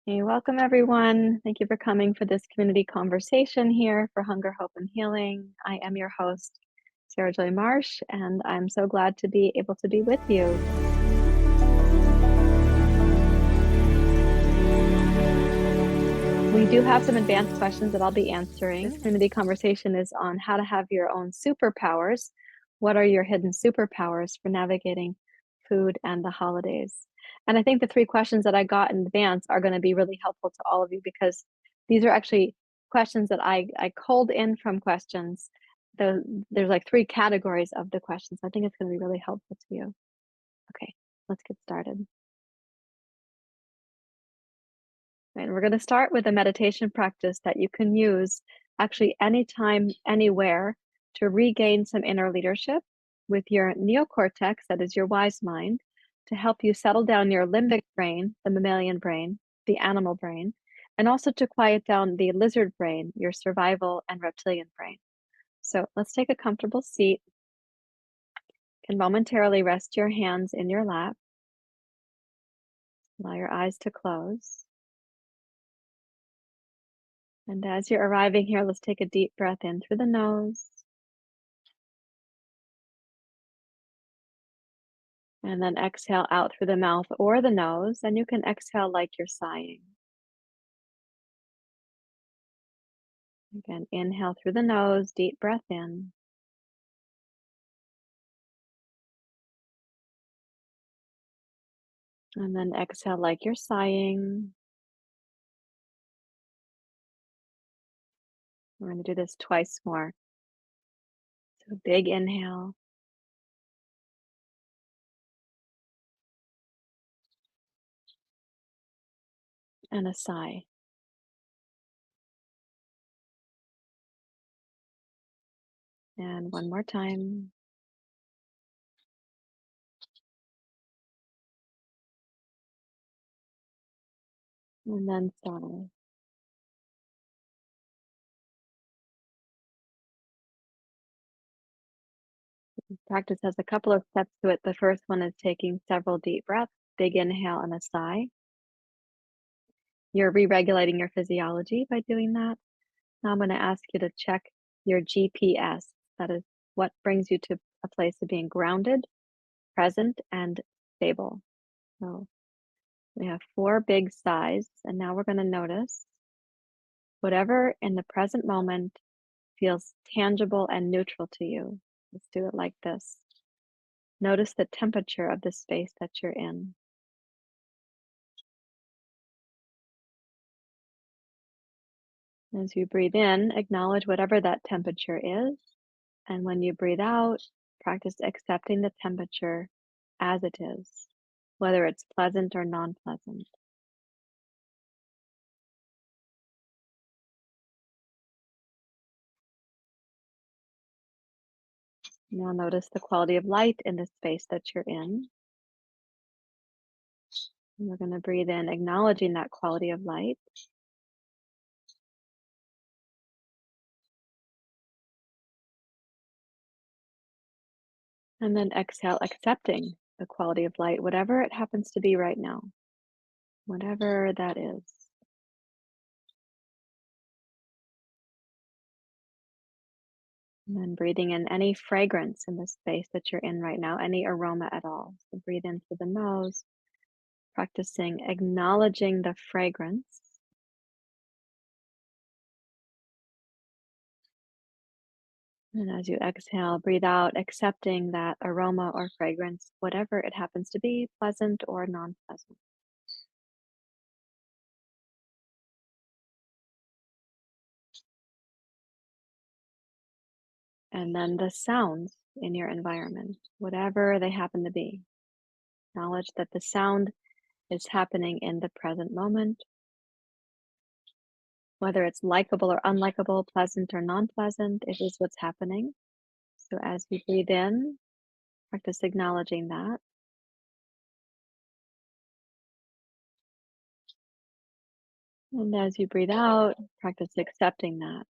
Hey, welcome everyone. Thank you for coming for this community conversation here for Hunger, Hope, and Healing. I am your host, Sarah Joy Marsh, and I'm so glad to be able to be with you. We do have some advanced questions that I'll be answering. This community conversation is on how to have your own superpowers. What are your hidden superpowers for navigating food and the holidays? And I think the three questions that I got in advance are going to be really helpful to all of you because these are actually questions that I culled in from questions. There's like three categories of the questions. I think it's going to be really helpful to you. Okay, let's get started. And we're going to start with a meditation practice that you can use actually anytime, anywhere to regain some inner leadership with your neocortex, that is your wise mind, to help you settle down your limbic brain, the mammalian brain, the animal brain, and also to quiet down the lizard brain, your survival and reptilian brain. So let's take a comfortable seat. You can momentarily rest your hands in your lap. Allow your eyes to close. And as you're arriving here, let's take a deep breath in through the nose. And then exhale out through the mouth or the nose. And you can exhale like you're sighing. Again, inhale through the nose, deep breath in. And then exhale like you're sighing. We're going to do this twice more. So big inhale. And a sigh. And one more time. And then sigh. This practice has a couple of steps to it. The first one is taking several deep breaths, big inhale and a sigh. You're re-regulating your physiology by doing that. Now I'm going to ask you to check your GPS. That is what brings you to a place of being grounded, present, and stable. So we have 4 big sighs, and now we're going to notice whatever in the present moment feels tangible and neutral to you. Let's do it like this. Notice the temperature of the space that you're in. As you breathe in, acknowledge whatever that temperature is. And when you breathe out, practice accepting the temperature as it is, whether it's pleasant or non-pleasant. Now notice the quality of light in the space that you're in. And we're going to breathe in, acknowledging that quality of light. And then exhale, accepting the quality of light, whatever it happens to be right now, whatever that is. And then breathing in any fragrance in the space that you're in right now, any aroma at all. So breathe in through the nose, practicing acknowledging the fragrance. And as you exhale, breathe out, accepting that aroma or fragrance, whatever it happens to be, pleasant or non-pleasant. And then the sounds in your environment, whatever they happen to be. Acknowledge that the sound is happening in the present moment, whether it's likable or unlikable, pleasant or non-pleasant, it is what's happening. So as you breathe in, practice acknowledging that. And as you breathe out, practice accepting that.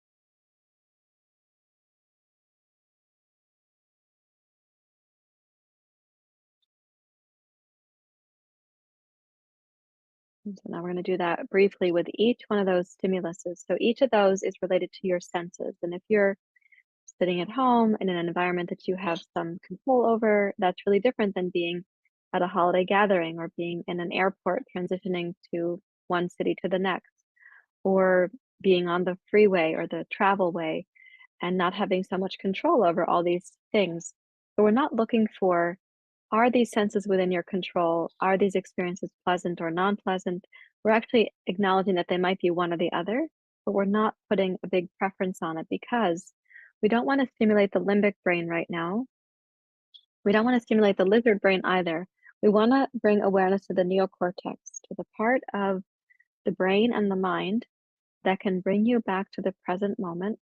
And so now we're going to do that briefly with each one of those stimuluses. So each of those is related to your senses. And if you're sitting at home in an environment that you have some control over, that's really different than being at a holiday gathering or being in an airport transitioning to one city to the next, or being on the freeway or the travel way and not having so much control over all these things. So we're not looking for, are these senses within your control? Are these experiences pleasant or non-pleasant? We're actually acknowledging that they might be one or the other, but we're not putting a big preference on it because we don't want to stimulate the limbic brain right now. We don't want to stimulate the lizard brain either. We want to bring awareness to the neocortex, to the part of the brain and the mind that can bring you back to the present moment,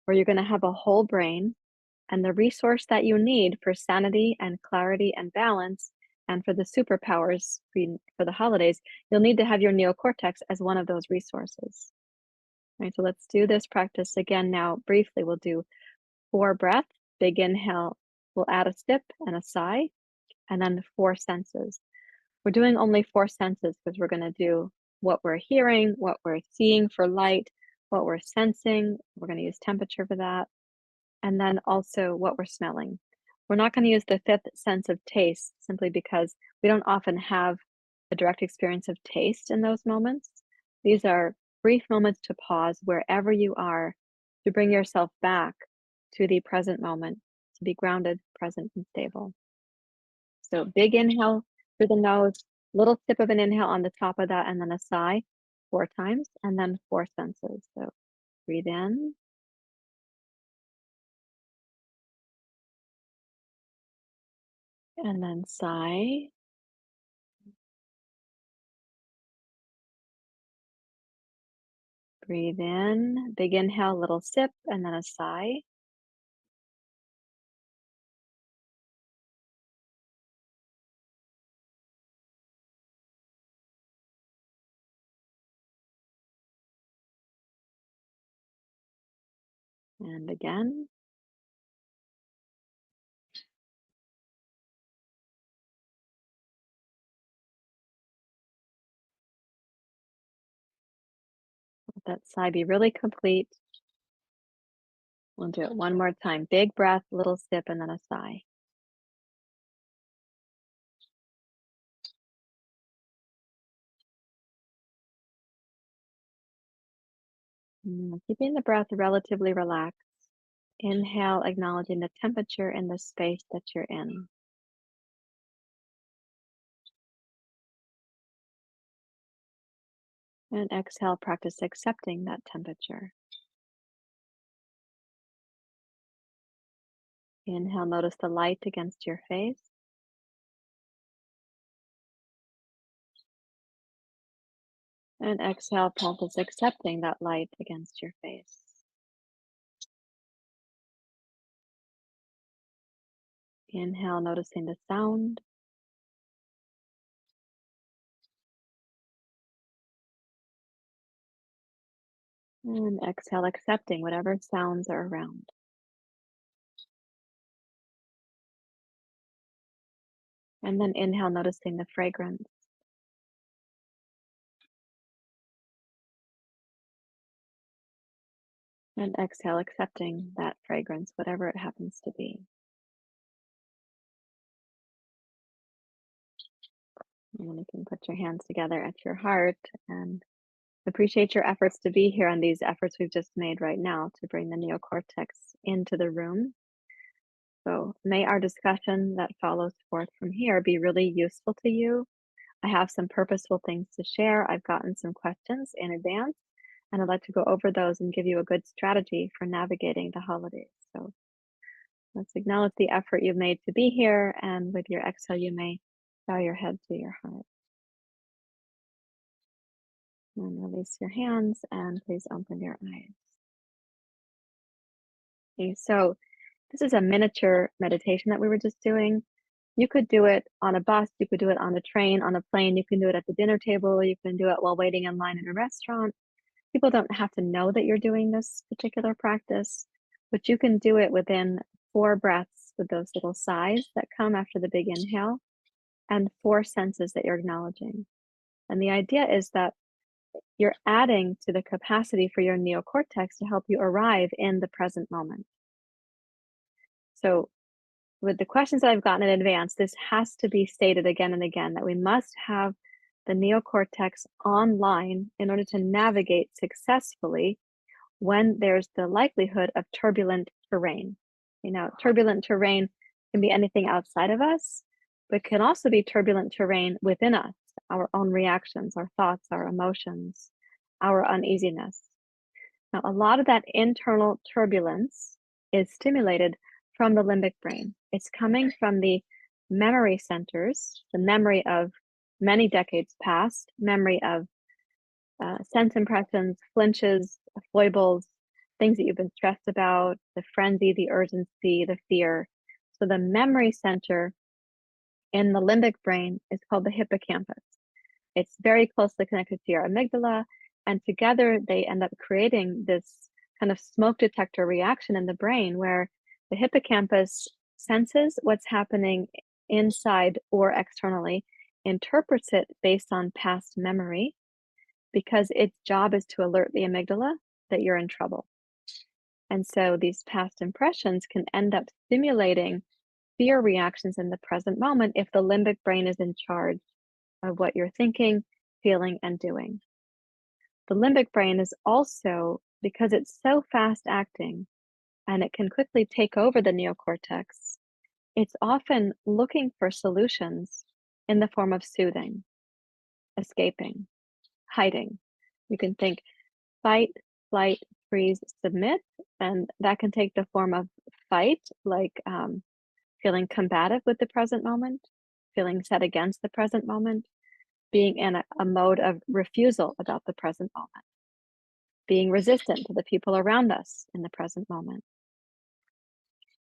where you're going to have a whole brain and the resource that you need for sanity and clarity and balance and for the superpowers for the holidays, you'll need to have your neocortex as one of those resources. Right, so let's do this practice again now briefly. We'll do 4 breaths, big inhale, we'll add a sip and a sigh, and then the 4 senses. We're doing only 4 senses because we're going to do what we're hearing, what we're seeing for light, what we're sensing. We're going to use temperature for that, and then also what we're smelling. We're not going to use the 5th sense of taste simply because we don't often have a direct experience of taste in those moments. These are brief moments to pause wherever you are, to bring yourself back to the present moment, to be grounded, present, and stable. So big inhale through the nose, little sip of an inhale on the top of that, and then a sigh 4 times, and then 4 senses. So breathe in, and then sigh. Breathe in, big inhale, little sip, and then a sigh. And again, let that sigh be really complete. We'll do it one more time. Big breath, little sip, and then a sigh. Keeping the breath relatively relaxed. Inhale, acknowledging the temperature in the space that you're in. And exhale, practice accepting that temperature. Inhale, notice the light against your face. And exhale, practice accepting that light against your face. Inhale, noticing the sound. And exhale, accepting whatever sounds are around. And then inhale, noticing the fragrance. And exhale, accepting that fragrance, whatever it happens to be. And then you can put your hands together at your heart and appreciate your efforts to be here and these efforts we've just made right now to bring the neocortex into the room. So may our discussion that follows forth from here be really useful to you. I have some purposeful things to share. I've gotten some questions in advance, and I'd like to go over those and give you a good strategy for navigating the holidays. So let's acknowledge the effort you've made to be here, and with your exhale, you may bow your head to your heart. And release your hands, and please open your eyes. Okay, so this is a miniature meditation that we were just doing. You could do it on a bus, you could do it on a train, on a plane, you can do it at the dinner table, you can do it while waiting in line in a restaurant. People don't have to know that you're doing this particular practice, but you can do it within 4 breaths with those little sighs that come after the big inhale and 4 senses that you're acknowledging. And the idea is that you're adding to the capacity for your neocortex to help you arrive in the present moment. So, with the questions that I've gotten in advance, this has to be stated again and again that we must have the neocortex online in order to navigate successfully when there's the likelihood of turbulent terrain. You know, turbulent terrain can be anything outside of us, but can also be turbulent terrain within us, our own reactions, our thoughts, our emotions, our uneasiness. Now, a lot of that internal turbulence is stimulated from the limbic brain. It's coming from the memory centers, the memory of many decades past, memory of sense impressions, flinches, foibles, things that you've been stressed about, the frenzy, the urgency, the fear. So the memory center in the limbic brain is called the hippocampus. It's very closely connected to your amygdala, and together they end up creating this kind of smoke detector reaction in the brain where the hippocampus senses what's happening inside or externally, interprets it based on past memory, because its job is to alert the amygdala that you're in trouble. And so these past impressions can end up stimulating fear reactions in the present moment if the limbic brain is in charge of what you're thinking, feeling, and doing. The limbic brain is also, because it's so fast acting and it can quickly take over the neocortex, it's often looking for solutions in the form of soothing, escaping, hiding. You can think fight, flight, freeze, submit, and that can take the form of fight, like feeling combative with the present moment, feeling set against the present moment, being in a mode of refusal about the present moment, being resistant to the people around us in the present moment.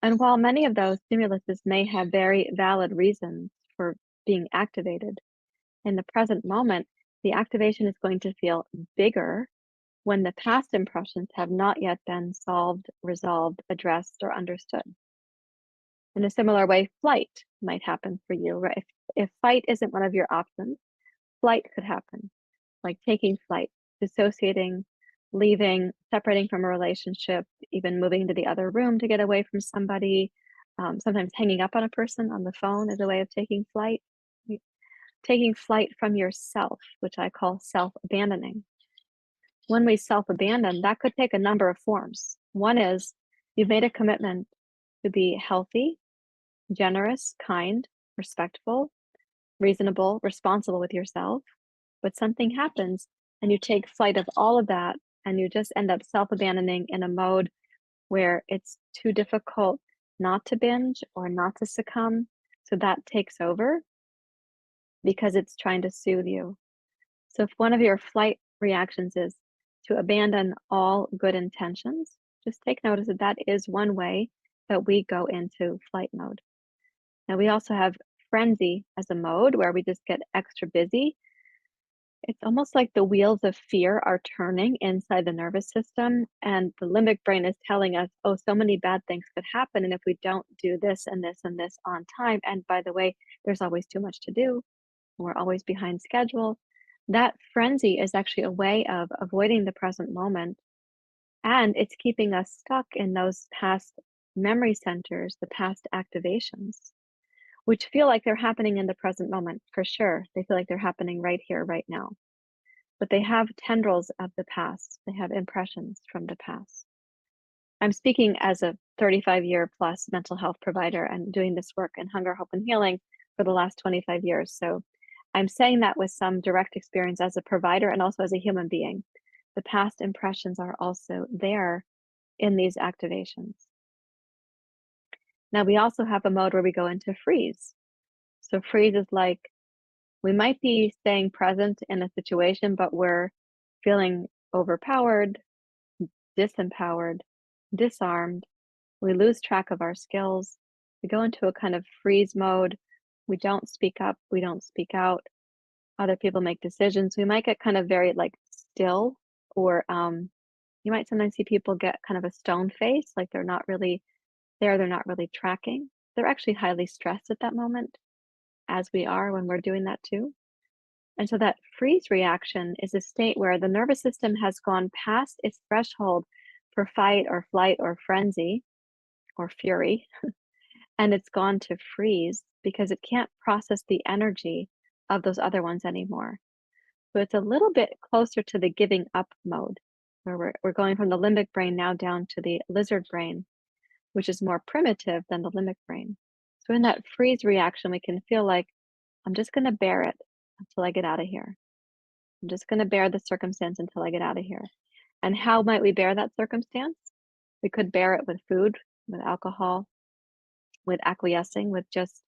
And while many of those stimuluses may have very valid reasons for being activated, in the present moment, the activation is going to feel bigger when the past impressions have not yet been solved, resolved, addressed, or understood. In a similar way, flight might happen for you, right? If fight isn't one of your options, flight could happen, like taking flight, dissociating, leaving, separating from a relationship, even moving to the other room to get away from somebody. Sometimes hanging up on a person on the phone is a way of taking flight. Taking flight from yourself, which I call self abandoning. When we self abandon, that could take a number of forms. One is you've made a commitment to be healthy, generous, kind, respectful, reasonable, responsible with yourself, but something happens and you take flight of all of that and you just end up self abandoning in a mode where it's too difficult not to binge or not to succumb. So that takes over because it's trying to soothe you. So if one of your flight reactions is to abandon all good intentions, just take notice that that is one way that we go into flight mode. Now, we also have frenzy as a mode where we just get extra busy. It's almost like the wheels of fear are turning inside the nervous system, and the limbic brain is telling us, oh, so many bad things could happen. And if we don't do this and this and this on time, and by the way, there's always too much to do, we're always behind schedule. That frenzy is actually a way of avoiding the present moment, and it's keeping us stuck in those past memory centers, the past activations, which feel like they're happening in the present moment for sure. They feel like they're happening right here, right now. But they have tendrils of the past, they have impressions from the past. I'm speaking as a 35-year plus mental health provider and doing this work in hunger, hope, and healing for the last 25 years. So I'm saying that with some direct experience as a provider and also as a human being. The past impressions are also there in these activations. Now, we also have a mode where we go into freeze. So, freeze is like we might be staying present in a situation, but we're feeling overpowered, disempowered, disarmed. We lose track of our skills. We go into a kind of freeze mode. We don't speak up. We don't speak out. Other people make decisions. We might get kind of very like still, or you might sometimes see people get kind of a stone face, like they're not really there, they're not really tracking. They're actually highly stressed at that moment, as we are when we're doing that too. And so that freeze reaction is a state where the nervous system has gone past its threshold for fight or flight or frenzy or fury, and it's gone to freeze because it can't process the energy of those other ones anymore. So it's a little bit closer to the giving up mode, where we're going from the limbic brain now down to the lizard brain, which is more primitive than the limbic brain. So in that freeze reaction, we can feel like, I'm just going to bear it until I get out of here. I'm just going to bear the circumstance until I get out of here. And how might we bear that circumstance? We could bear it with food, with alcohol, with acquiescing, with just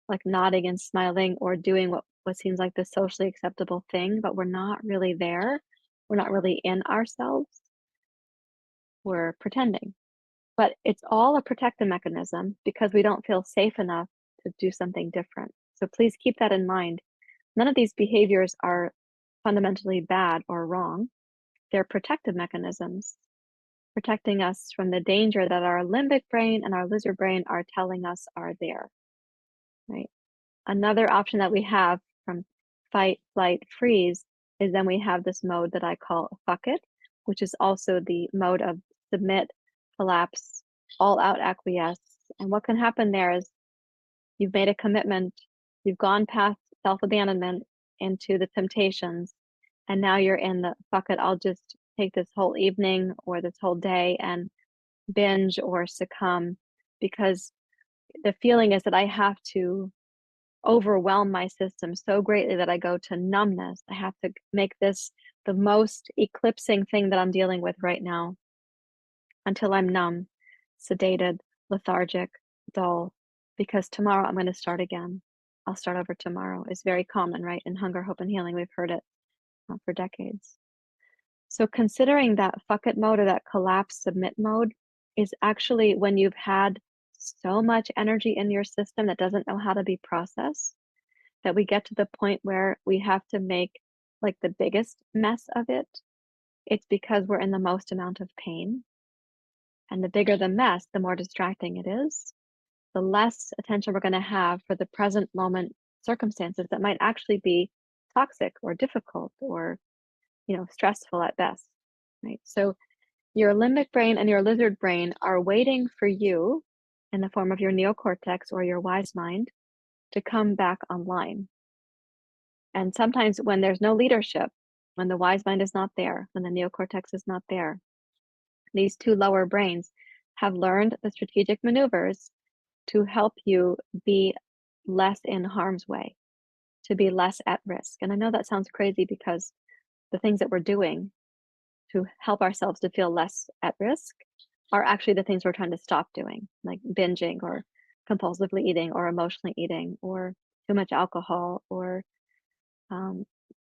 like nodding and smiling or doing what seems like the socially acceptable thing, but we're not really there. We're not really in ourselves. We're pretending. But it's all a protective mechanism because we don't feel safe enough to do something different. So please keep that in mind. None of these behaviors are fundamentally bad or wrong. They're protective mechanisms, protecting us from the danger that our limbic brain and our lizard brain are telling us are there, right? Another option that we have from fight, flight, freeze is then we have this mode that I call fuck it, which is also the mode of submit, collapse, all out acquiesce. And what can happen there is you've made a commitment, you've gone past self-abandonment into the temptations, and now you're in the fuck it, I'll just take this whole evening or this whole day and binge or succumb, because the feeling is that I have to overwhelm my system so greatly that I go to numbness. I have to make this the most eclipsing thing that I'm dealing with right now until I'm numb, sedated, lethargic, dull, because tomorrow I'm going to start again. I'll start over tomorrow. It's very common, right? In Hunger, Hope, and Healing, we've heard it for decades. So considering that fuck it mode or that collapse submit mode is actually when you've had so much energy in your system that doesn't know how to be processed, that we get to the point where we have to make like the biggest mess of it. It's because we're in the most amount of pain. And the bigger the mess, the more distracting it is, the less attention we're going to have for the present moment circumstances that might actually be toxic or difficult or, stressful at best, right? So your limbic brain and your lizard brain are waiting for you in the form of your neocortex or your wise mind to come back online. And sometimes when there's no leadership, when the wise mind is not there, when the neocortex is not there, these two lower brains have learned the strategic maneuvers to help you be less in harm's way, to be less at risk. And I know that sounds crazy because the things that we're doing to help ourselves to feel less at risk are actually the things we're trying to stop doing, like binging or compulsively eating or emotionally eating or too much alcohol or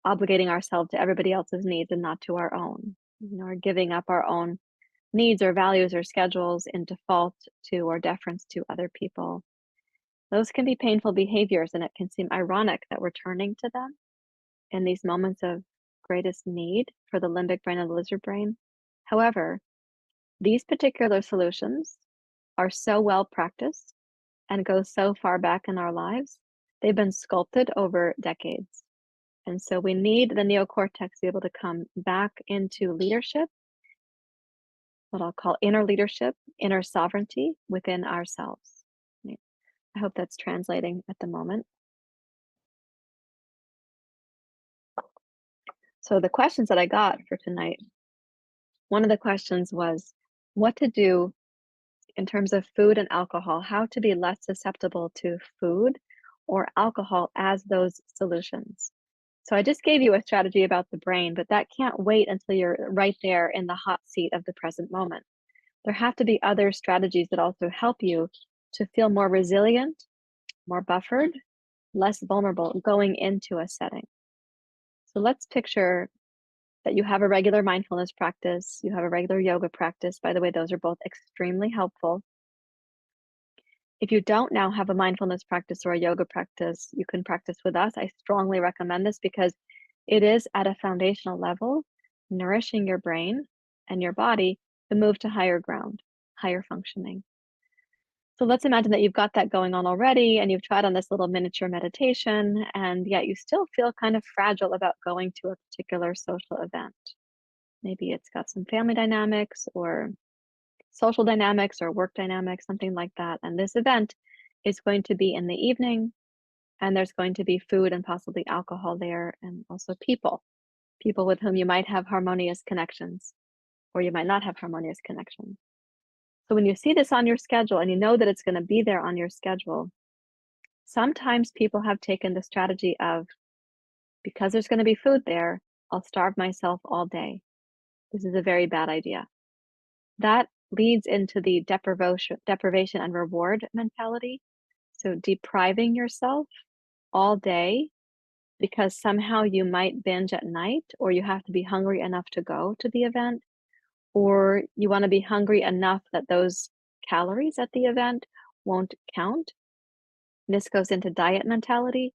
obligating ourselves to everybody else's needs and not to our own, or giving up our own needs or values or schedules in default to or deference to other people. Those can be painful behaviors, and it can seem ironic that we're turning to them in these moments of greatest need for the limbic brain and the lizard brain. However, these particular solutions are so well practiced and go so far back in our lives. They've been sculpted over decades. And so we need the neocortex to be able to come back into leadership, what I'll call inner leadership, inner sovereignty within ourselves. Right? I hope that's translating at the moment. So the questions that I got for tonight, one of the questions was what to do in terms of food and alcohol, how to be less susceptible to food or alcohol as those solutions. So I just gave you a strategy about the brain, but that can't wait until you're right there in the hot seat of the present moment. There have to be other strategies that also help you to feel more resilient, more buffered, less vulnerable going into a setting. So let's picture that you have a regular mindfulness practice, you have a regular yoga practice. By the way, those are both extremely helpful. If you don't now have a mindfulness practice or a yoga practice, you can practice with us. I strongly recommend this because it is at a foundational level, nourishing your brain and your body to move to higher ground, higher functioning. So let's imagine that you've got that going on already and you've tried on this little miniature meditation, and yet you still feel kind of fragile about going to a particular social event. Maybe it's got some family dynamics or social dynamics or work dynamics, something like that. And this event is going to be in the evening, and there's going to be food and possibly alcohol there, and also people with whom you might have harmonious connections, or you might not have harmonious connections. So when you see this on your schedule and you know that it's going to be there on your schedule, sometimes people have taken the strategy of, because there's going to be food there, I'll starve myself all day. This is a very bad idea. That leads into the deprivation and reward mentality. So depriving yourself all day because somehow you might binge at night, or you have to be hungry enough to go to the event, or you want to be hungry enough that those calories at the event won't count. This goes into diet mentality.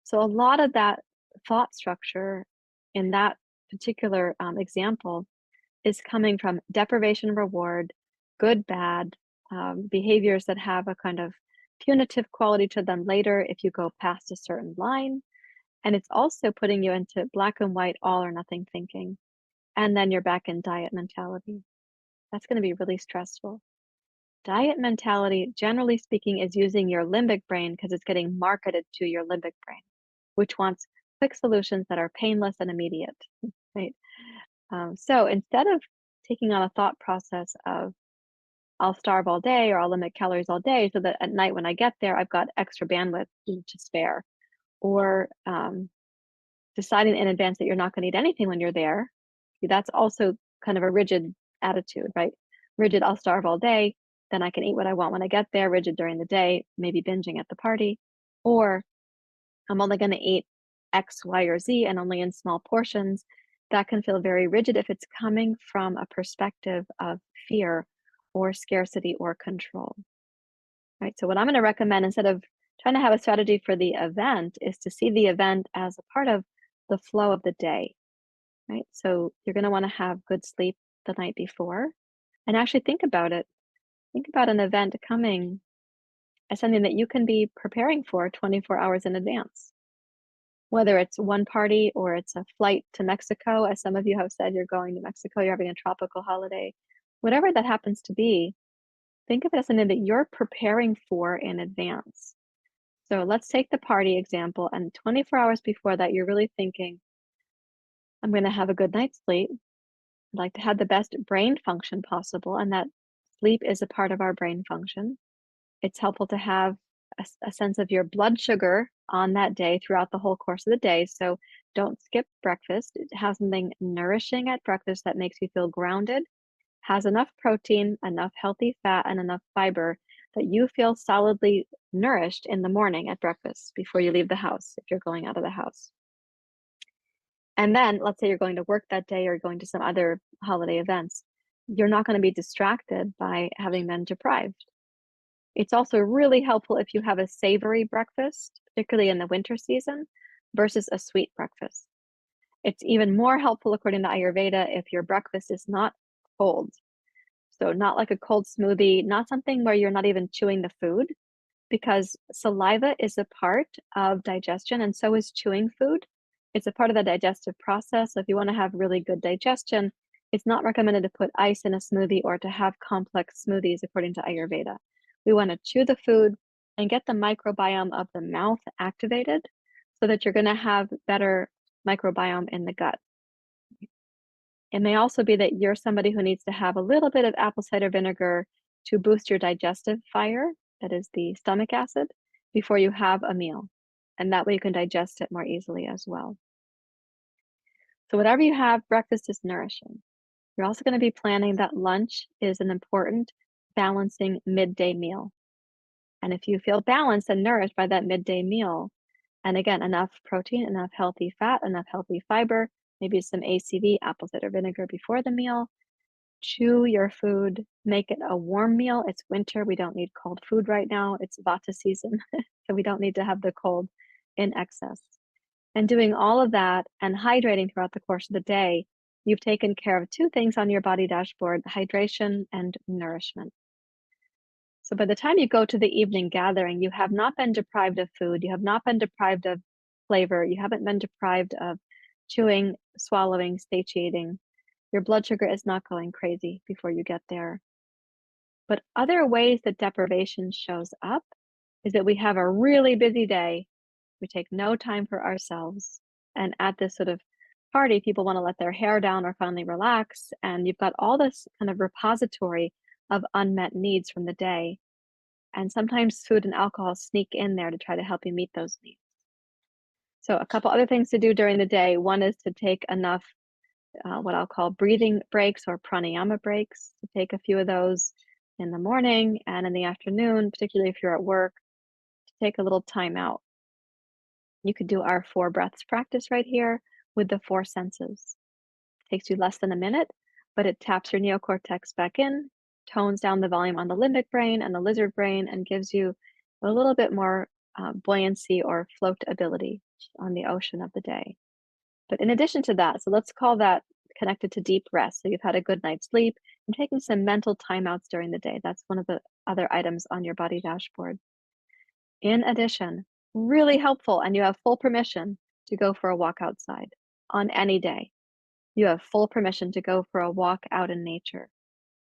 So a lot of that thought structure in that particular example is coming from deprivation reward, good, bad, behaviors that have a kind of punitive quality to them later if you go past a certain line. And it's also putting you into black and white, all or nothing thinking. And then you're back in diet mentality. That's going to be really stressful. Diet mentality, generally speaking, is using your limbic brain because it's getting marketed to your limbic brain, which wants quick solutions that are painless and immediate, right? So instead of taking on a thought process of, I'll starve all day or I'll limit calories all day so that at night when I get there, I've got extra bandwidth to spare, or deciding in advance that you're not going to eat anything when you're there, that's also kind of a rigid attitude, right? Rigid, I'll starve all day, then I can eat what I want when I get there. Rigid during the day, maybe binging at the party. Or I'm only going to eat X, Y, or Z and only in small portions. That can feel very rigid if it's coming from a perspective of fear or scarcity or control, right? So what I'm going to recommend, instead of trying to have a strategy for the event, is to see the event as a part of the flow of the day, right? So you're going to want to have good sleep the night before, and actually think about it. Think about an event coming as something that you can be preparing for 24 hours in advance. Whether it's one party or it's a flight to Mexico, as some of you have said, you're going to Mexico, you're having a tropical holiday, whatever that happens to be, think of it as something that you're preparing for in advance. So let's take the party example, and 24 hours before that, you're really thinking, I'm going to have a good night's sleep. I'd like to have the best brain function possible, and that sleep is a part of our brain function. It's helpful to have a sense of your blood sugar on that day throughout the whole course of the day. So don't skip breakfast. Have something nourishing at breakfast that makes you feel grounded, has enough protein, enough healthy fat, and enough fiber that you feel solidly nourished in the morning at breakfast before you leave the house, if you're going out of the house. And then let's say you're going to work that day or going to some other holiday events. You're not going to be distracted by having been deprived. It's also really helpful if you have a savory breakfast, particularly in the winter season, versus a sweet breakfast. It's even more helpful, according to Ayurveda, if your breakfast is not cold. So not like a cold smoothie, not something where you're not even chewing the food, because saliva is a part of digestion, and so is chewing food. It's a part of the digestive process. So if you want to have really good digestion, it's not recommended to put ice in a smoothie or to have complex smoothies, according to Ayurveda. We want to chew the food and get the microbiome of the mouth activated so that you're going to have better microbiome in the gut. It may also be that you're somebody who needs to have a little bit of apple cider vinegar to boost your digestive fire, that is the stomach acid, before you have a meal. And that way you can digest it more easily as well. So whatever you have, breakfast is nourishing. You're also going to be planning that lunch is an important balancing midday meal. And if you feel balanced and nourished by that midday meal, and again, enough protein, enough healthy fat, enough healthy fiber, maybe some ACV, apple cider vinegar before the meal, chew your food, make it a warm meal. It's winter. We don't need cold food right now. It's Vata season, so we don't need to have the cold in excess. And doing all of that and hydrating throughout the course of the day, you've taken care of two things on your body dashboard: hydration and nourishment. So by the time you go to the evening gathering, you have not been deprived of food, you have not been deprived of flavor, you haven't been deprived of chewing, swallowing, satiating. Your blood sugar is not going crazy before you get there. But other ways that deprivation shows up is that we have a really busy day. We take no time for ourselves. And at this sort of party, people want to let their hair down or finally relax. And you've got all this kind of repository of unmet needs from the day. And sometimes food and alcohol sneak in there to try to help you meet those needs. So, a couple other things to do during the day. One is to take enough what I'll call breathing breaks or pranayama breaks, to take a few of those in the morning and in the afternoon, particularly if you're at work, to take a little time out. You could do our 4 breaths practice right here with the 4 senses. It takes you less than a minute, but it taps your neocortex back in, tones down the volume on the limbic brain and the lizard brain, and gives you a little bit more buoyancy or float ability on the ocean of the day. But in addition to that, so let's call that connected to deep rest. So you've had a good night's sleep and taking some mental timeouts during the day. That's one of the other items on your body dashboard. In addition, really helpful, and you have full permission to go for a walk outside on any day. You have full permission to go for a walk out in nature.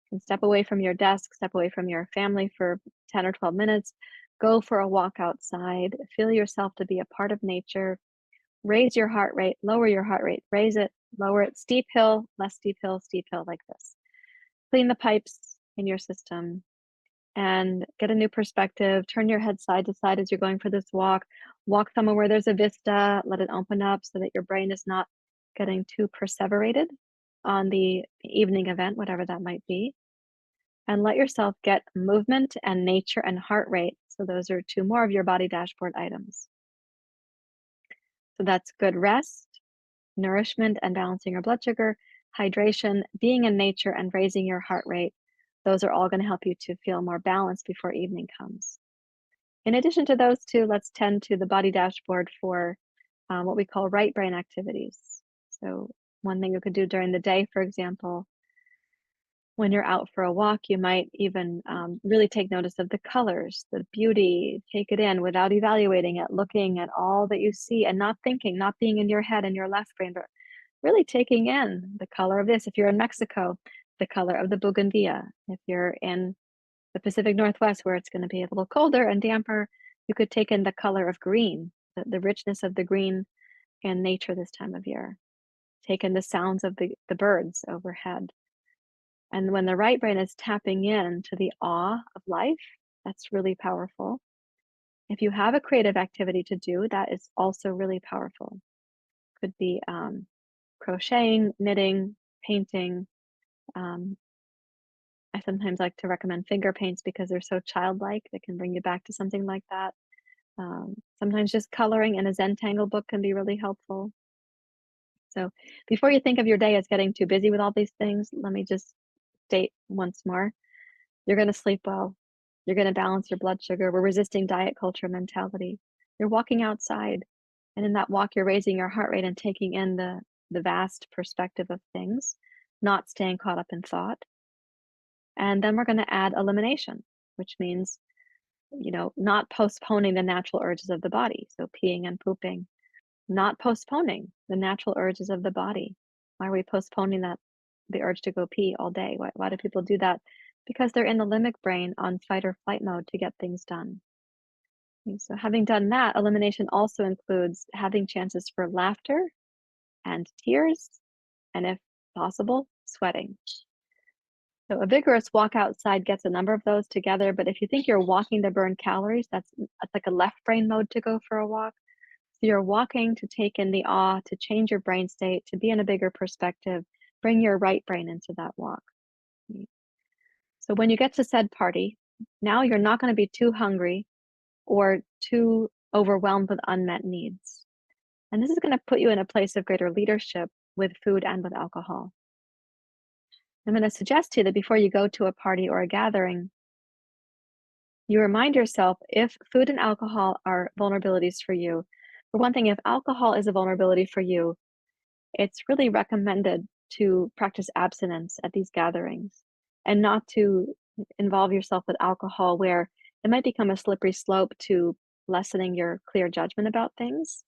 You can step away from your desk, step away from your family for 10 or 12 minutes, go for a walk outside, feel yourself to be a part of nature, raise your heart rate, lower your heart rate, raise it, lower it, steep hill, less steep hill, like this. Clean the pipes in your system and get a new perspective. Turn your head side to side as you're going for this walk. Walk somewhere where there's a vista, let it open up so that your brain is not getting too perseverated on the evening event, whatever that might be. And let yourself get movement and nature and heart rate. So those are 2 more of your body dashboard items. So that's good rest, nourishment and balancing your blood sugar, hydration, being in nature, and raising your heart rate. Those are all going to help you to feel more balanced before evening comes. In addition to those 2, let's tend to the body dashboard for what we call right brain activities. So, one thing you could do during the day, for example, when you're out for a walk, you might even really take notice of the colors, the beauty, take it in without evaluating it, looking at all that you see and not thinking, not being in your head and your left brain, but really taking in the color of this. If you're in Mexico, the color of the bougainvillea. If you're in the Pacific Northwest, where it's going to be a little colder and damper, you could take in the color of green, the richness of the green in nature this time of year. Take in the sounds of the birds overhead. And when the right brain is tapping in to the awe of life, that's really powerful. If you have a creative activity to do, that is also really powerful. Could be crocheting, knitting, painting. Um, I sometimes like to recommend finger paints because they're so childlike. They can bring you back to something like that. Sometimes just coloring in a Zentangle book can be really helpful. So before you think of your day as getting too busy with all these things, let me just state once more. You're going to sleep well. You're going to balance your blood sugar. We're resisting diet culture mentality. You're walking outside. And in that walk, you're raising your heart rate and taking in the vast perspective of things, not staying caught up in thought. And then we're going to add elimination, which means, not postponing the natural urges of the body. So peeing and pooping, not postponing the natural urges of the body. Why are we postponing the urge to go pee all day? Why do people do that? Because they're in the limbic brain on fight or flight mode to get things done. And so having done that, elimination also includes having chances for laughter and tears, and if possible, sweating. So a vigorous walk outside gets a number of those together, but if you think you're walking to burn calories, that's like a left brain mode to go for a walk. So you're walking to take in the awe, to change your brain state, to be in a bigger perspective, bring your right brain into that walk. So when you get to said party, now you're not going to be too hungry or too overwhelmed with unmet needs. And this is going to put you in a place of greater leadership with food and with alcohol. I'm going to suggest to you that before you go to a party or a gathering, you remind yourself if food and alcohol are vulnerabilities for you. For one thing, if alcohol is a vulnerability for you, it's really recommended to practice abstinence at these gatherings and not to involve yourself with alcohol where it might become a slippery slope to lessening your clear judgment about things.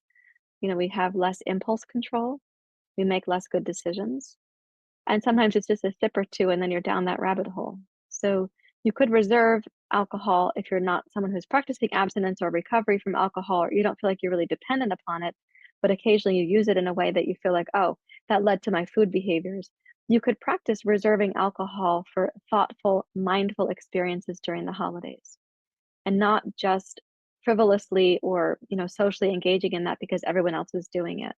We have less impulse control, we make less good decisions. And sometimes it's just a sip or two, and then you're down that rabbit hole. So you could reserve alcohol if you're not someone who's practicing abstinence or recovery from alcohol, or you don't feel like you're really dependent upon it, but occasionally you use it in a way that you feel like, oh, that led to my food behaviors. You could practice reserving alcohol for thoughtful, mindful experiences during the holidays and not just frivolously or, socially engaging in that because everyone else is doing it.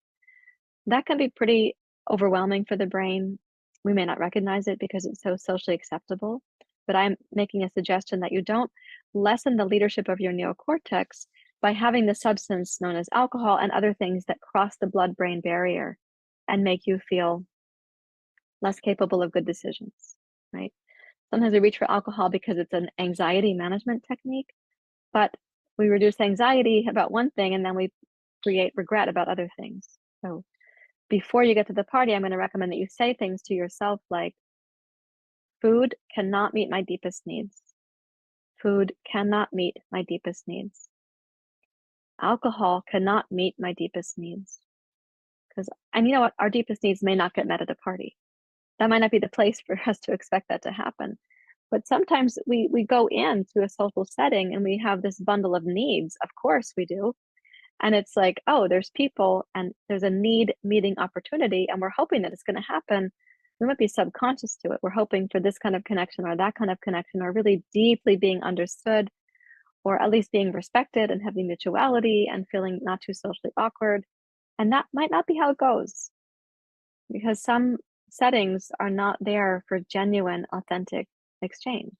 That can be pretty overwhelming for the brain. We may not recognize it because it's so socially acceptable, but I'm making a suggestion that you don't lessen the leadership of your neocortex by having the substance known as alcohol and other things that cross the blood-brain barrier and make you feel less capable of good decisions, right? Sometimes we reach for alcohol because it's an anxiety management technique, but we reduce anxiety about one thing and then we create regret about other things. So before you get to the party, I'm going to recommend that you say things to yourself like, food cannot meet my deepest needs. Food cannot meet my deepest needs. Alcohol cannot meet my deepest needs. And you know what? Our deepest needs may not get met at a party. That might not be the place for us to expect that to happen. But sometimes we go into a social setting and we have this bundle of needs. Of course we do. And it's like, oh, there's people and there's a need meeting opportunity, and we're hoping that it's going to happen. We might be subconscious to it. We're hoping for this kind of connection or that kind of connection, or really deeply being understood, or at least being respected and having mutuality and feeling not too socially awkward. And that might not be how it goes because some settings are not there for genuine, authentic exchange.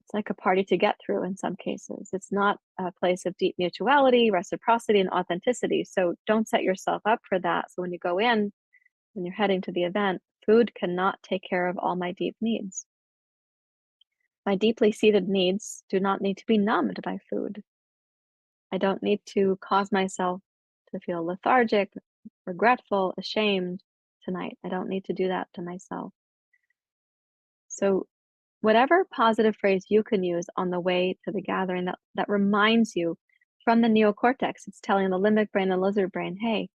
It's like a party to get through in some cases. It's not a place of deep mutuality, reciprocity, and authenticity. So don't set yourself up for that. So when you go in, when you're heading to the event, food cannot take care of all my deep needs. My deeply seated needs do not need to be numbed by food. I don't need to cause myself to feel lethargic, regretful, ashamed tonight. I don't need to do that to myself. So whatever positive phrase you can use on the way to the gathering that reminds you from the neocortex, it's telling the limbic brain and lizard brain, hey,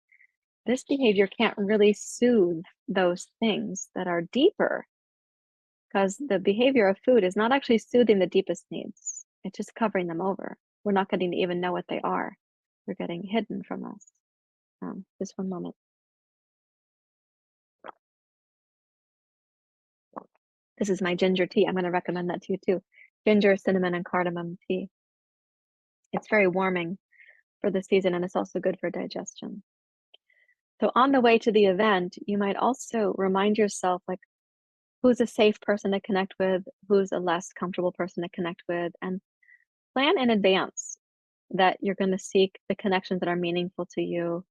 this behavior can't really soothe those things that are deeper because the behavior of food is not actually soothing the deepest needs. It's just covering them over. We're not getting to even know what they are. They're getting hidden from us. Just one moment. This is my ginger tea. I'm going to recommend that to you too. Ginger, cinnamon, and cardamom tea. It's very warming for the season, and it's also good for digestion. So on the way to the event, you might also remind yourself, like, who's a safe person to connect with, who's a less comfortable person to connect with, and plan in advance that you're going to seek the connections that are meaningful to you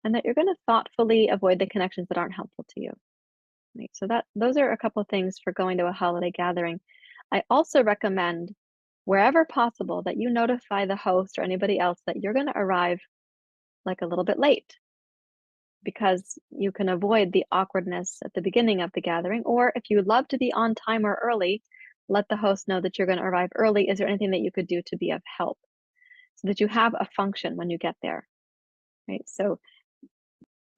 and that you're going to thoughtfully avoid the connections that aren't helpful to you. Right? So those are a couple of things for going to a holiday gathering. I also recommend, wherever possible, that you notify the host or anybody else that you're going to arrive like a little bit late, because you can avoid the awkwardness at the beginning of the gathering. Or if you love to be on time or early, let the host know that you're going to arrive early. Is there anything that you could do to be of help so that you have a function when you get there, right? So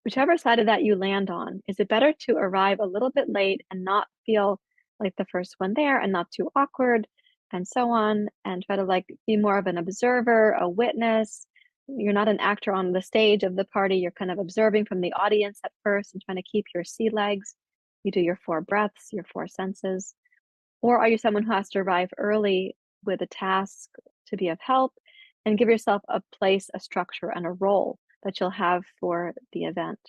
whichever side of that you land on, is it better to arrive a little bit late and not feel like the first one there and not too awkward and so on, and try to like be more of an observer, a witness? You're not an actor on the stage of the party. You're kind of observing from the audience at first and trying to keep your sea legs. You do your 4 breaths, your 4 senses. Or are you someone who has to arrive early with a task to be of help and give yourself a place, a structure, and a role that you'll have for the event?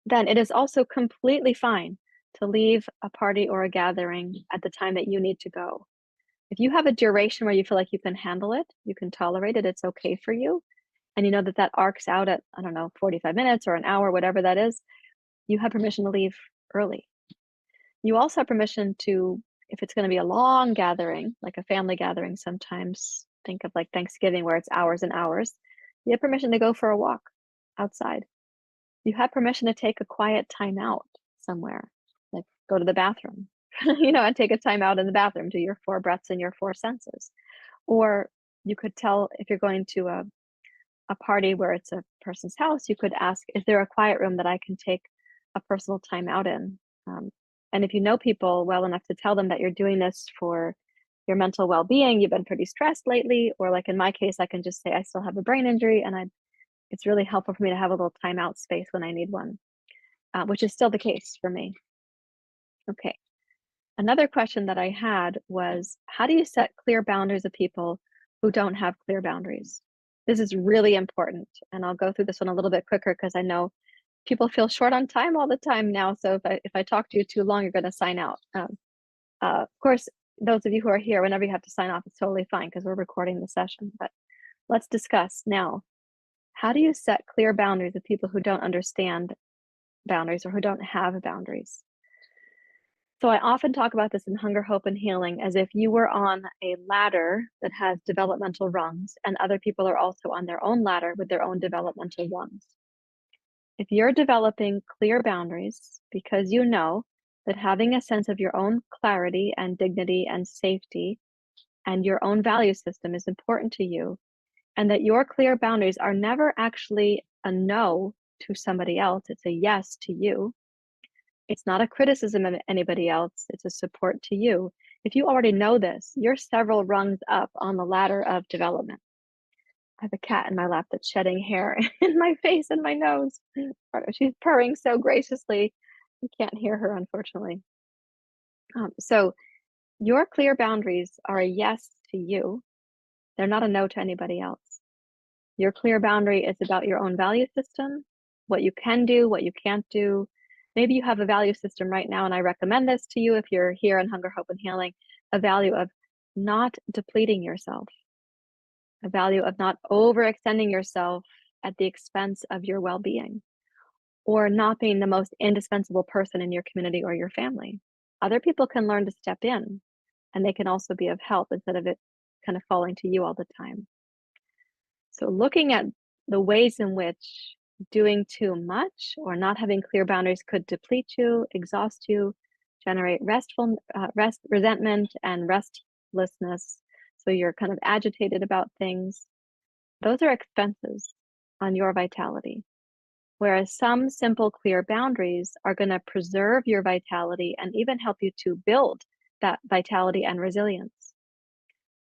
Then it is also completely fine to leave a party or a gathering at the time that you need to go. If you have a duration where you feel like you can handle it, you can tolerate it, it's okay for you, and you know that that arcs out at, I don't know, 45 minutes or an hour, whatever that is, you have permission to leave early. You also have permission to, if it's going to be a long gathering, like a family gathering, sometimes think of like Thanksgiving where it's hours and hours, you have permission to go for a walk outside. You have permission to take a quiet time out somewhere, like go to the bathroom and take a time out in the bathroom, do your 4 breaths and your 4 senses. Or you could tell if you're going to a party where it's a person's house, you could ask, "Is there a quiet room that I can take a personal time out in?" Um, and if you know people well enough to tell them that you're doing this for your mental well-being, you've been pretty stressed lately, or like in my case, I can just say, "I still have a brain injury, and it's really helpful for me to have a little timeout space when I need one," which is still the case for me. Okay. Another question that I had was, how do you set clear boundaries with people who don't have clear boundaries? This is really important, and I'll go through this one a little bit quicker because I know people feel short on time all the time now. So if I talk to you too long, you're going to sign out. Of course, those of you who are here, whenever you have to sign off, it's totally fine because we're recording the session. But let's discuss now. How do you set clear boundaries with people who don't understand boundaries or who don't have boundaries? So I often talk about this in Hunger, Hope, and Healing as if you were on a ladder that has developmental rungs, and other people are also on their own ladder with their own developmental rungs. If you're developing clear boundaries because you know that having a sense of your own clarity and dignity and safety and your own value system is important to you, and that your clear boundaries are never actually a no to somebody else, it's a yes to you. It's not a criticism of anybody else, it's a support to you. If you already know this, you're several rungs up on the ladder of development. I have a cat in my lap that's shedding hair in my face and my nose. She's purring so graciously. You can't hear her, unfortunately. So, your clear boundaries are a yes to you, they're not a no to anybody else. Your clear boundary is about your own value system, what you can do, what you can't do. Maybe you have a value system right now, and I recommend this to you if you're here in Hunger, Hope, and Healing, a value of not depleting yourself, a value of not overextending yourself at the expense of your well being, or not being the most indispensable person in your community or your family. Other people can learn to step in, and they can also be of help instead of it kind of falling to you all the time. So, looking at the ways in which doing too much or not having clear boundaries could deplete you, exhaust you, generate resentment, and restlessness. So, you're kind of agitated about things. Those are expenses on your vitality. Whereas some simple, clear boundaries are going to preserve your vitality and even help you to build that vitality and resilience.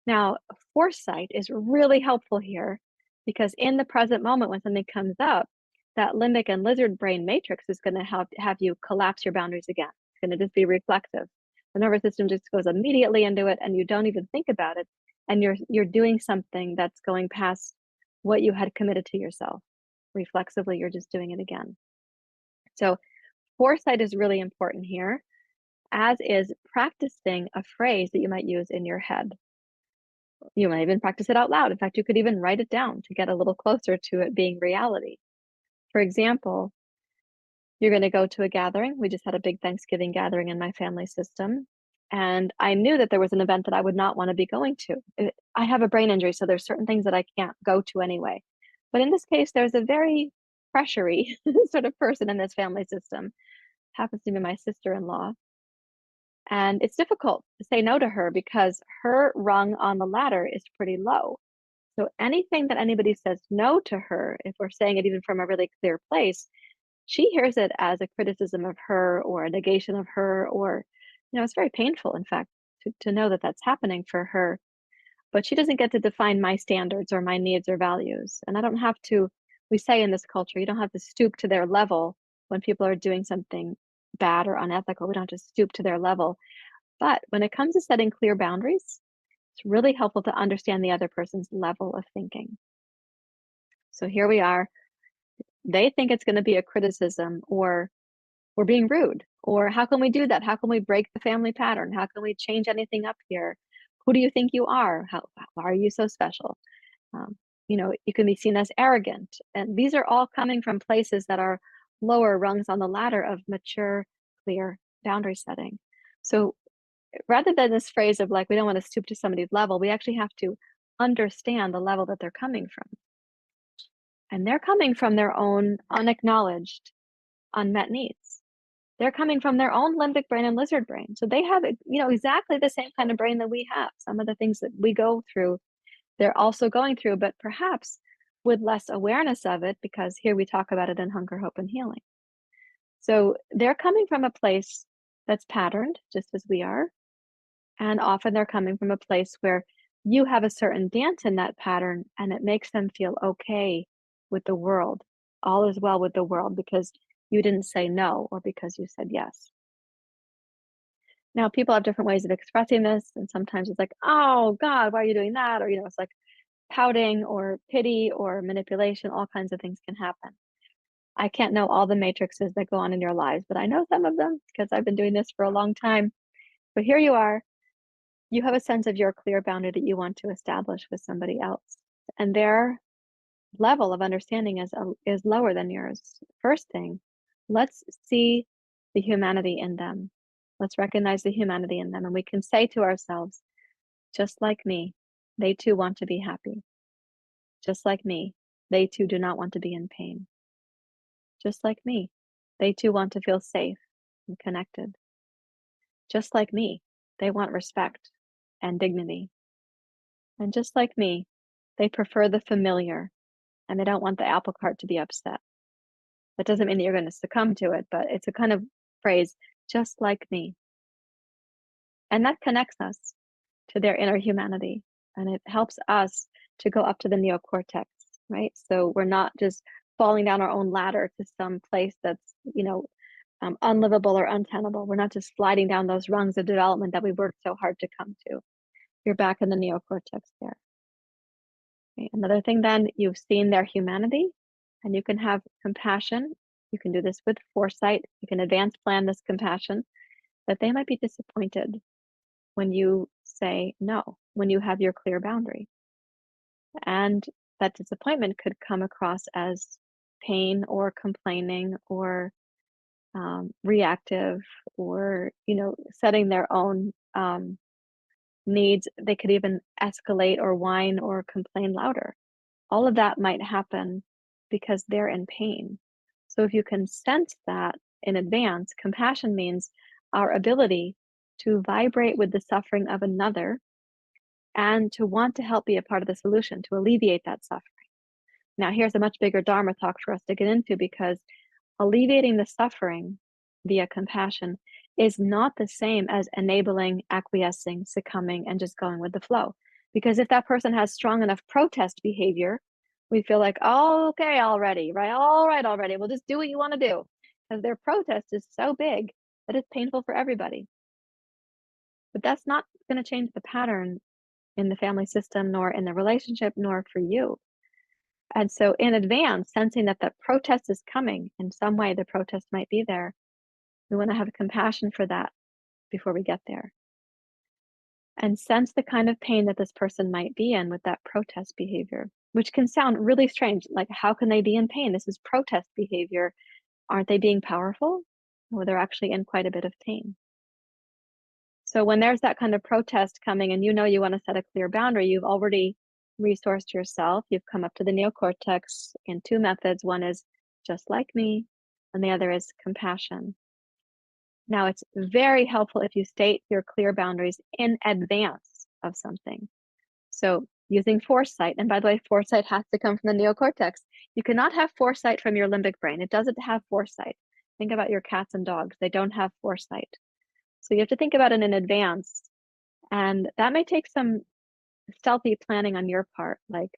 Now, foresight is really helpful here because in the present moment, when something comes up, that limbic and lizard brain matrix is going to have you collapse your boundaries again. It's going to just be reflexive. The nervous system just goes immediately into it, and you don't even think about it. And you're doing something that's going past what you had committed to yourself. Reflexively, you're just doing it again. So foresight is really important here, as is practicing a phrase that you might use in your head. You might even practice it out loud. In fact, you could even write it down to get a little closer to it being reality. For example, you're going to go to a gathering. We just had a big Thanksgiving gathering in my family system. And I knew that there was an event that I would not want to be going to. I have a brain injury, so there's certain things that I can't go to anyway. But in this case, there's a very pressury sort of person in this family system. Happens to be my sister-in-law. And it's difficult to say no to her because her rung on the ladder is pretty low. So anything that anybody says no to her, if we're saying it even from a really clear place, she hears it as a criticism of her or a negation of her, or, it's very painful, in fact, to know that that's happening for her. But she doesn't get to define my standards or my needs or values. And I don't have to, we say in this culture, you don't have to stoop to their level when people are doing something bad or unethical. We don't have to stoop to their level. But when it comes to setting clear boundaries, it's really helpful to understand the other person's level of thinking. So here we are. They think it's going to be a criticism, or we're being rude, or how can we do that? How can we break the family pattern? How can we change anything up here? Who do you think you are? Why are you so special? Um, you can be seen as arrogant. And these are all coming from places that are lower rungs on the ladder of mature, clear boundary setting. So rather than this phrase of like, we don't want to stoop to somebody's level, we actually have to understand the level that they're coming from. And they're coming from their own unacknowledged, unmet needs. They're coming from their own limbic brain and lizard brain. So they have, exactly the same kind of brain that we have. Some of the things that we go through, they're also going through, but perhaps with less awareness of it, because here we talk about it in Hunger, Hope, and Healing. So they're coming from a place that's patterned, just as we are. And often they're coming from a place where you have a certain dance in that pattern and it makes them feel okay with the world. All is well with the world because you didn't say no or because you said yes. Now, people have different ways of expressing this. And sometimes it's like, oh God, why are you doing that? Or, it's like pouting or pity or manipulation. All kinds of things can happen. I can't know all the matrices that go on in your lives, but I know some of them because I've been doing this for a long time. But here you are. You have a sense of your clear boundary that you want to establish with somebody else, and their level of understanding is lower than yours. First thing, let's see the humanity in them. Let's recognize the humanity in them, and we can say to ourselves, just like me, they too want to be happy. Just like me, they too do not want to be in pain. Just like me, they too want to feel safe and connected. Just like me, they want respect and dignity. And just like me, they prefer the familiar and they don't want the apple cart to be upset. That doesn't mean that you're going to succumb to it, but it's a kind of phrase, just like me. And that connects us to their inner humanity. And it helps us to go up to the neocortex, right? So we're not just falling down our own ladder to some place that's, unlivable or untenable. We're not just sliding down those rungs of development that we worked so hard to come to. You're back in the neocortex there. Okay. Another thing, then, you've seen their humanity and you can have compassion. You can do this with foresight. You can advance plan this compassion that they might be disappointed when you say no, when you have your clear boundary. And that disappointment could come across as pain or complaining or reactive or, setting their own needs. They could even escalate or whine or complain louder. All of that might happen because they're in pain. So if you can sense that in advance, compassion means our ability to vibrate with the suffering of another and to want to help be a part of the solution, to alleviate that suffering. Now, here's a much bigger Dharma talk for us to get into because alleviating the suffering via compassion is not the same as enabling, acquiescing, succumbing, and just going with the flow. Because if that person has strong enough protest behavior, we feel like, oh, okay, already, right? All right, already. We'll just do what you want to do. Because their protest is so big that it's painful for everybody. But that's not going to change the pattern in the family system, nor in the relationship, nor for you. And so in advance, sensing that the protest is coming, in some way the protest might be there, we want to have compassion for that before we get there. And sense the kind of pain that this person might be in with that protest behavior, which can sound really strange. Like, how can they be in pain? This is protest behavior. Aren't they being powerful? Or they're actually in quite a bit of pain. So when there's that kind of protest coming and you want to set a clear boundary, you've already resourced yourself. You've come up to the neocortex in two methods. One is just like me, and the other is compassion. Now, it's very helpful if you state your clear boundaries in advance of something. So using foresight, and by the way, foresight has to come from the neocortex. You cannot have foresight from your limbic brain. It doesn't have foresight. Think about your cats and dogs. They don't have foresight. So you have to think about it in advance. And that may take some stealthy planning on your part, like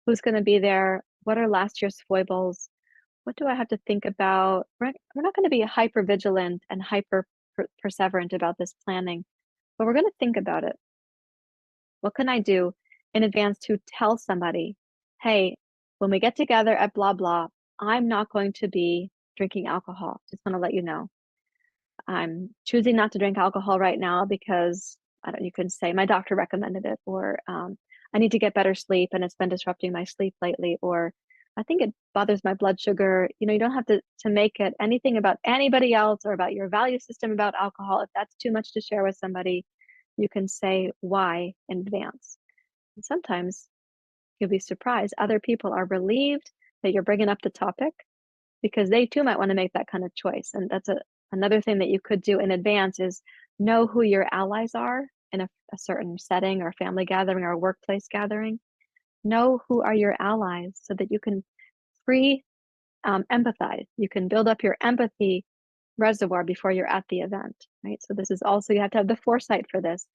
who's going to be there? What are last year's foibles? What do I have to think about? We're not going to be hyper vigilant and hyper perseverant about this planning, but we're going to think about it. What can I do in advance to tell somebody, hey, when we get together at blah, blah, I'm not going to be drinking alcohol. Just want to let you know. I'm choosing not to drink alcohol right now because you can say my doctor recommended it, or I need to get better sleep and it's been disrupting my sleep lately, or I think it bothers my blood sugar. You don't have to make it anything about anybody else or about your value system about alcohol. If that's too much to share with somebody, you can say why in advance. And sometimes you'll be surprised. Other people are relieved that you're bringing up the topic because they too might want to make that kind of choice. And that's Another thing that you could do in advance is know who your allies are in a certain setting or family gathering or workplace gathering. Know who are your allies so that you can pre empathize. You can build up your empathy reservoir before you're at the event, right? So this is also, you have to have the foresight for this.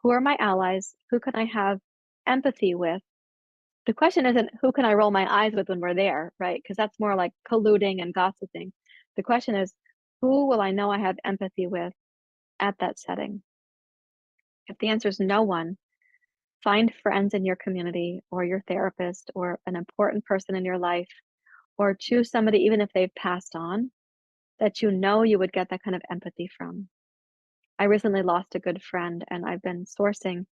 Who are my allies? Who can I have empathy with? The question isn't who can I roll my eyes with when we're there, right? Because that's more like colluding and gossiping. The question is, who will I know I have empathy with at that setting? If the answer is no one, find friends in your community or your therapist or an important person in your life, or choose somebody, even if they've passed on, that you know you would get that kind of empathy from. I recently lost a good friend, and I've been sourcing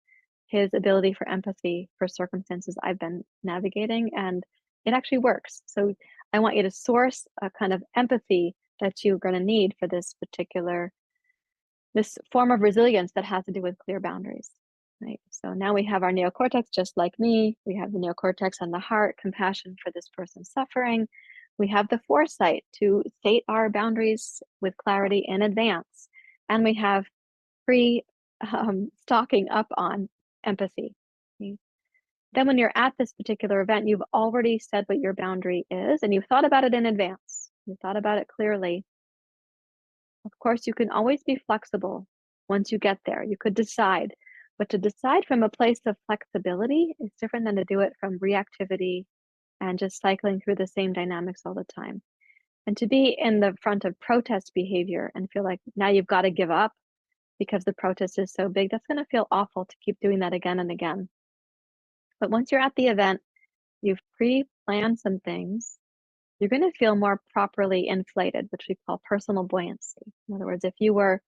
his ability for empathy for circumstances I've been navigating, and it actually works. So I want you to source a kind of empathy that you're going to need for this form of resilience that has to do with clear boundaries, right? So now we have our neocortex, just like me. We have the neocortex on the heart, compassion for this person suffering. We have the foresight to state our boundaries with clarity in advance. And we have pre stocking up on empathy. Okay? Then when you're at this particular event, you've already said what your boundary is and you've thought about it in advance. You thought about it clearly. Of course, you can always be flexible once you get there. You could decide, but to decide from a place of flexibility is different than to do it from reactivity and just cycling through the same dynamics all the time. And to be in the front of protest behavior and feel like now you've got to give up because the protest is so big, that's going to feel awful to keep doing that again and again. But once you're at the event, you've pre-planned some things, you're going to feel more properly inflated, which we call personal buoyancy. In other words, if you were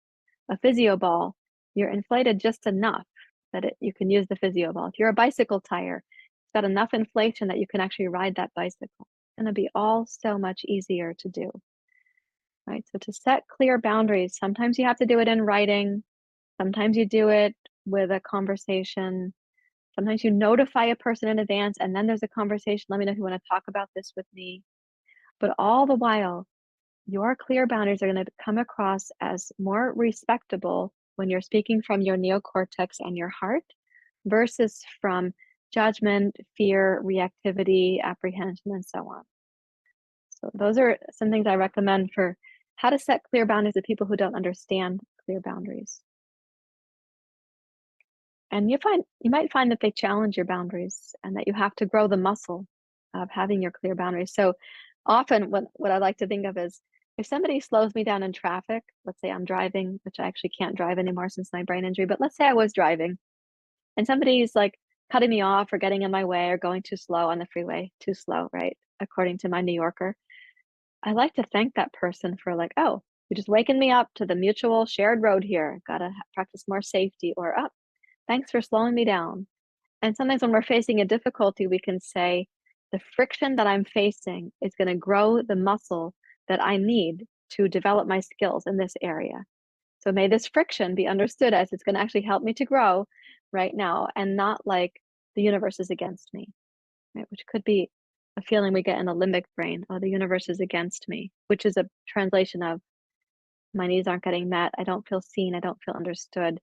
a physio ball, you're inflated just enough that you can use the physio ball. If you're a bicycle tire, it's got enough inflation that you can actually ride that bicycle. It's going to be all so much easier to do, right? So to set clear boundaries, sometimes you have to do it in writing. Sometimes you do it with a conversation. Sometimes you notify a person in advance and then there's a conversation. Let me know if you want to talk about this with me. But all the while, your clear boundaries are going to come across as more respectable when you're speaking from your neocortex and your heart versus from judgment, fear, reactivity, apprehension, and so on. So those are some things I recommend for how to set clear boundaries with people who don't understand clear boundaries. And you might find that they challenge your boundaries and that you have to grow the muscle of having your clear boundaries. So often what I like to think of is if somebody slows me down in traffic, let's say I'm driving, which I actually can't drive anymore since my brain injury, but let's say I was driving and somebody's like cutting me off or getting in my way or going too slow on the freeway, too slow, right? According to my New Yorker. I like to thank that person for like, oh, you're just waking me up to the mutual shared road here. Gotta practice more safety, or up. Thanks for slowing me down. And sometimes when we're facing a difficulty, we can say, the friction that I'm facing is going to grow the muscle that I need to develop my skills in this area. So may this friction be understood as it's going to actually help me to grow right now and not like the universe is against me, right? Which could be a feeling we get in the limbic brain. Oh, the universe is against me, which is a translation of my needs aren't getting met. I don't feel seen. I don't feel understood.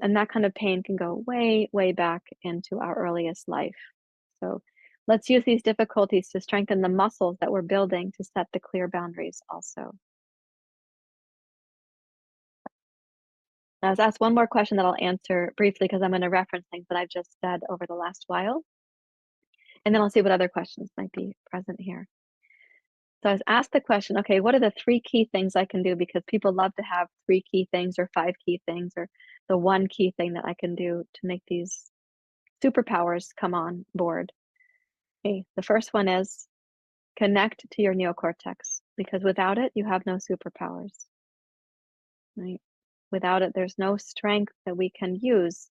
And that kind of pain can go way, way back into our earliest life. So let's use these difficulties to strengthen the muscles that we're building to set the clear boundaries also. Now, I was asked one more question that I'll answer briefly because I'm going to reference things that I've just said over the last while. And then I'll see what other questions might be present here. So I was asked the question, okay, what are the 3 key things I can do? Because people love to have 3 key things or 5 key things or the 1 key thing that I can do to make these superpowers come on board. Okay, the first one is connect to your neocortex, because without it, you have no superpowers, right? Without it, there's no strength that we can use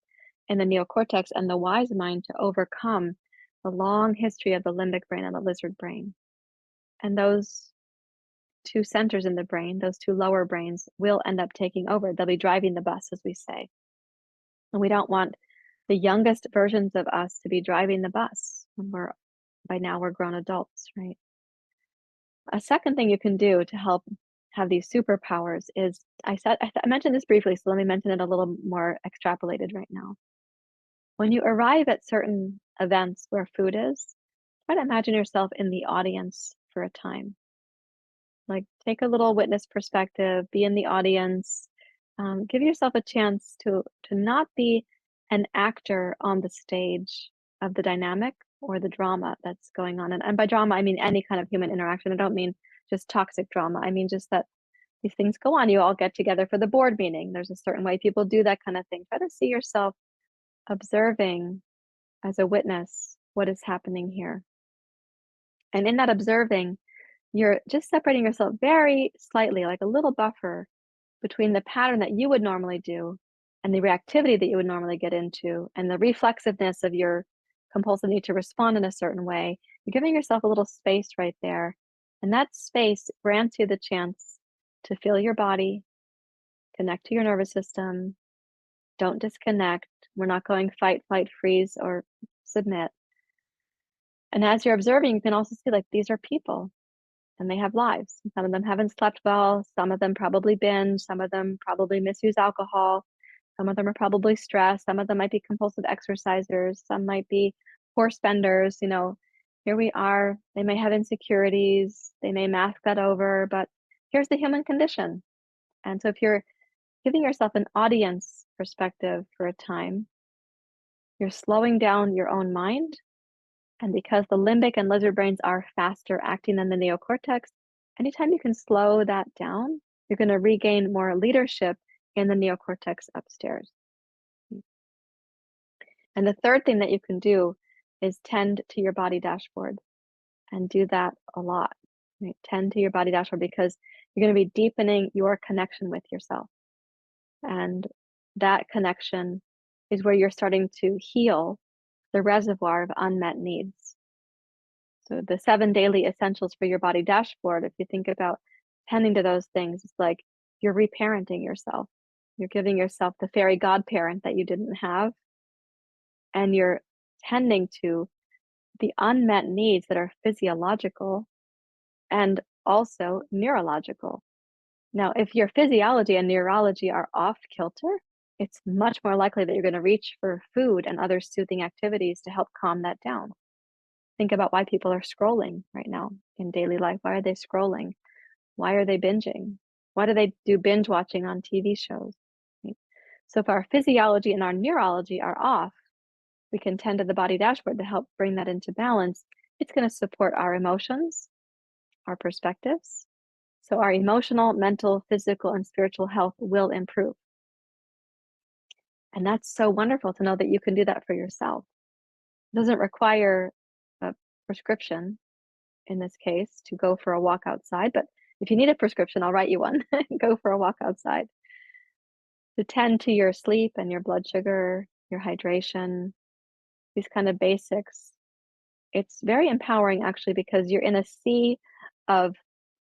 in the neocortex and the wise mind to overcome the long history of the limbic brain and the lizard brain. And those 2 centers in the brain, those 2 lower brains, will end up taking over. They'll be driving the bus, as we say. And we don't want the youngest versions of us to be driving the bus when by now we're grown adults, right? A second thing you can do to help have these superpowers is I mentioned this briefly, so let me mention it a little more extrapolated right now. When you arrive at certain events where food is, try to imagine yourself in the audience for a time. Like, take a little witness perspective, be in the audience, give yourself a chance to not be an actor on the stage of the dynamic or the drama that's going on. And by drama, I mean any kind of human interaction. I don't mean just toxic drama. I mean just that these things go on. You all get together for the board meeting. There's a certain way people do that kind of thing. Try to see yourself observing as a witness what is happening here. And in that observing, you're just separating yourself very slightly, like a little buffer between the pattern that you would normally do and the reactivity that you would normally get into and the reflexiveness of your compulsive need to respond in a certain way. You're giving yourself a little space right there. And that space grants you the chance to feel your body, connect to your nervous system. Don't disconnect. We're not going fight, flight, freeze, or submit. And as you're observing, you can also see like these are people and they have lives. Some of them haven't slept well. Some of them probably binge. Some of them probably misuse alcohol. Some of them are probably stressed. Some of them might be compulsive exercisers. Some might be poor spenders. Here we are. They may have insecurities. They may mask that over, but here's the human condition. And so if you're giving yourself an audience perspective for a time, you're slowing down your own mind. And because the limbic and lizard brains are faster acting than the neocortex, anytime you can slow that down, you're going to regain more leadership in the neocortex upstairs. And the third thing that you can do is tend to your body dashboard and do that a lot. Right? Tend to your body dashboard because you're going to be deepening your connection with yourself. And that connection is where you're starting to heal the reservoir of unmet needs. So the 7 daily essentials for your body dashboard, if you think about tending to those things, it's like you're reparenting yourself. You're giving yourself the fairy godparent that you didn't have, and you're tending to the unmet needs that are physiological and also neurological. Now, if your physiology and neurology are off kilter, it's much more likely that you're going to reach for food and other soothing activities to help calm that down. Think about why people are scrolling right now in daily life. Why are they scrolling? Why are they binging? Why do they do binge watching on TV shows? Right? So if our physiology and our neurology are off, we can tend to the body dashboard to help bring that into balance. It's going to support our emotions, our perspectives. So our emotional, mental, physical, and spiritual health will improve. And that's so wonderful to know that you can do that for yourself. It doesn't require a prescription in this case to go for a walk outside, but if you need a prescription, I'll write you one. Go for a walk outside. To tend to your sleep and your blood sugar, your hydration, these kind of basics. It's very empowering actually because you're in a sea of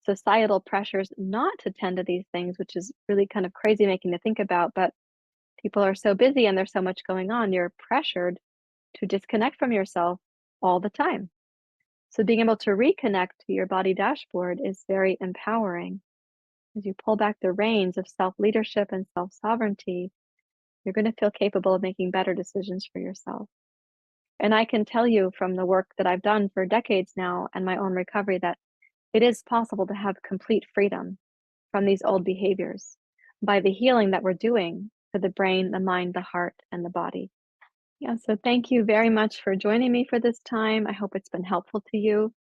societal pressures not to tend to these things, which is really kind of crazy making to think about, but people are so busy and there's so much going on, you're pressured to disconnect from yourself all the time. So being able to reconnect to your body dashboard is very empowering. As you pull back the reins of self-leadership and self-sovereignty, you're going to feel capable of making better decisions for yourself. And I can tell you from the work that I've done for decades now and my own recovery that it is possible to have complete freedom from these old behaviors by the healing that we're doing for the brain, the mind, the heart, and the body. Yeah, so thank you very much for joining me for this time. I hope it's been helpful to you.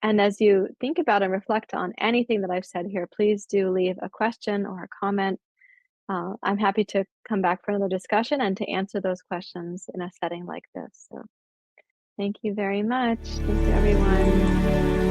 And as you think about and reflect on anything that I've said here, please do leave a question or a comment. I'm happy to come back for another discussion and to answer those questions in a setting like this. So thank you very much. Thank you, everyone.